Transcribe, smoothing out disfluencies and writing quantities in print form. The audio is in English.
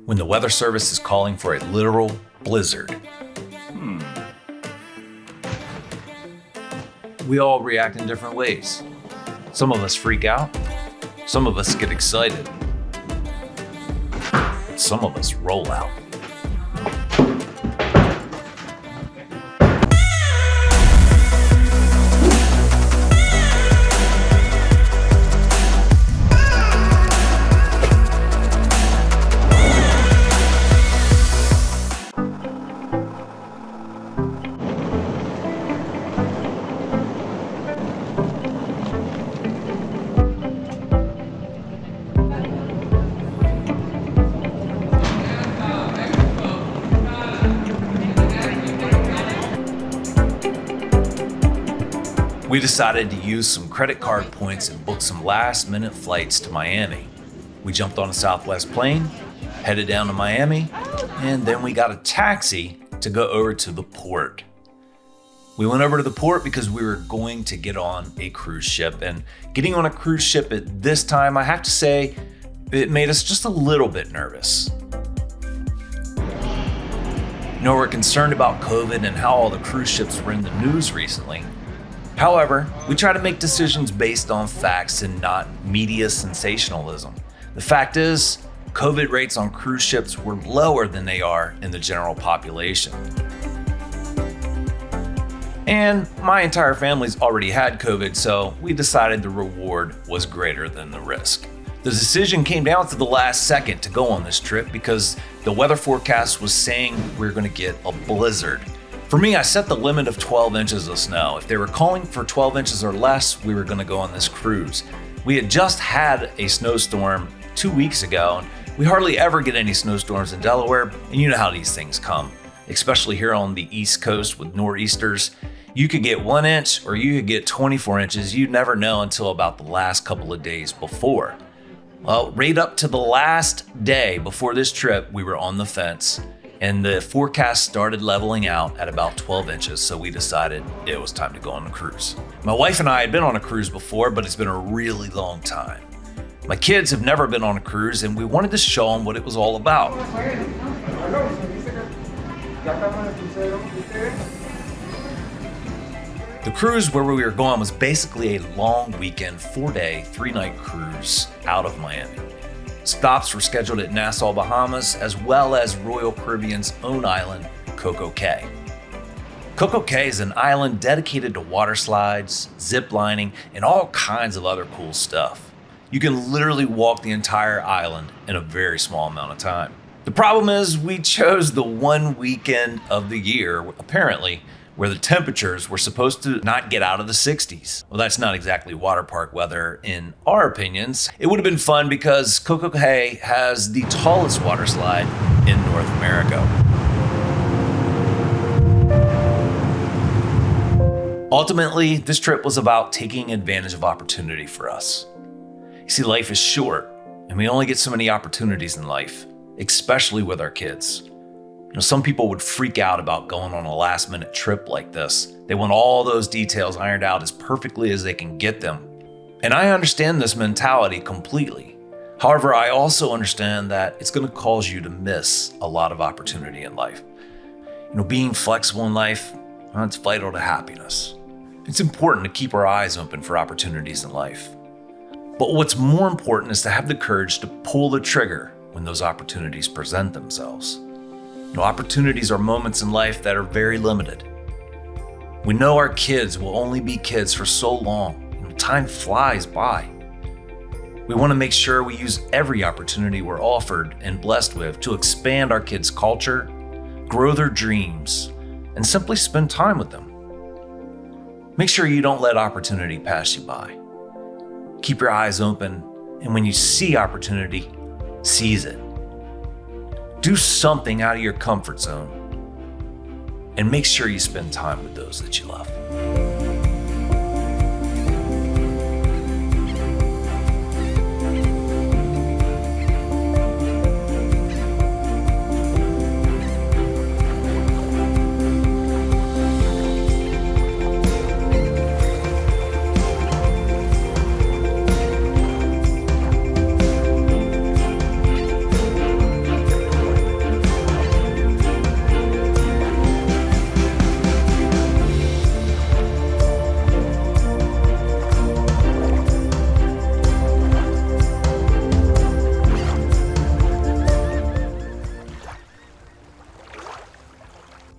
when the weather service is calling for a literal blizzard. We all react in different ways. Some of us freak out, some of us get excited, some of us roll out. We decided to use some credit card points and book some last-minute flights to Miami. We jumped on a Southwest plane, headed down to Miami, and then we got a taxi to go over to the port. We went over to the port because we were going to get on a cruise ship, and getting on a cruise ship at this time, I have to say, it made us just a little bit nervous. You know, we're concerned about COVID and how all the cruise ships were in the news recently. However, we try to make decisions based on facts and not media sensationalism. The fact is, COVID rates on cruise ships were lower than they are in the general population. And my entire family's already had COVID, so we decided the reward was greater than the risk. The decision came down to the last second to go on this trip because the weather forecast was saying we were going to get a blizzard. For me, I set the limit of 12 inches of snow. If they were calling for 12 inches or less, we were going to go on this cruise. We had just had a snowstorm 2 weeks ago, and we hardly ever get any snowstorms in Delaware, and you know how these things come, especially here on the East Coast with nor'easters. You could get 1 inch or you could get 24 inches. You'd never know until about the last couple of days before. Well, right up to the last day before this trip, we were on the fence. And the forecast started leveling out at about 12 inches, so we decided it was time to go on a cruise. My wife and I had been on a cruise before, but it's been a really long time. My kids have never been on a cruise, and we wanted to show them what it was all about. The cruise where we were going was basically a long weekend, 4-day, 3-night cruise out of Miami. Stops were scheduled at Nassau, Bahamas, as well as Royal Caribbean's own island, Coco Cay. Coco Cay is an island dedicated to water slides, zip lining, and all kinds of other cool stuff. You can literally walk the entire island in a very small amount of time. The problem is we chose the one weekend of the year, apparently, where the temperatures were supposed to not get out of the 60s. Well, that's not exactly water park weather in our opinions. It would have been fun because Coco Cay has the tallest water slide in North America. Ultimately, this trip was about taking advantage of opportunity for us. You see, life is short, and we only get so many opportunities in life, especially with our kids. You know, some people would freak out about going on a last-minute trip like this. They want all those details ironed out as perfectly as they can get them. And I understand this mentality completely. However, I also understand that it's going to cause you to miss a lot of opportunity in life. You know, being flexible in life, well, it's vital to happiness. It's important to keep our eyes open for opportunities in life. But what's more important is to have the courage to pull the trigger when those opportunities present themselves. You know, opportunities are moments in life that are very limited. We know our kids will only be kids for so long. You know, time flies by. We want to make sure we use every opportunity we're offered and blessed with to expand our kids' culture, grow their dreams, and simply spend time with them. Make sure you don't let opportunity pass you by. Keep your eyes open, and when you see opportunity, seize it. Do something out of your comfort zone, and make sure you spend time with those that you love.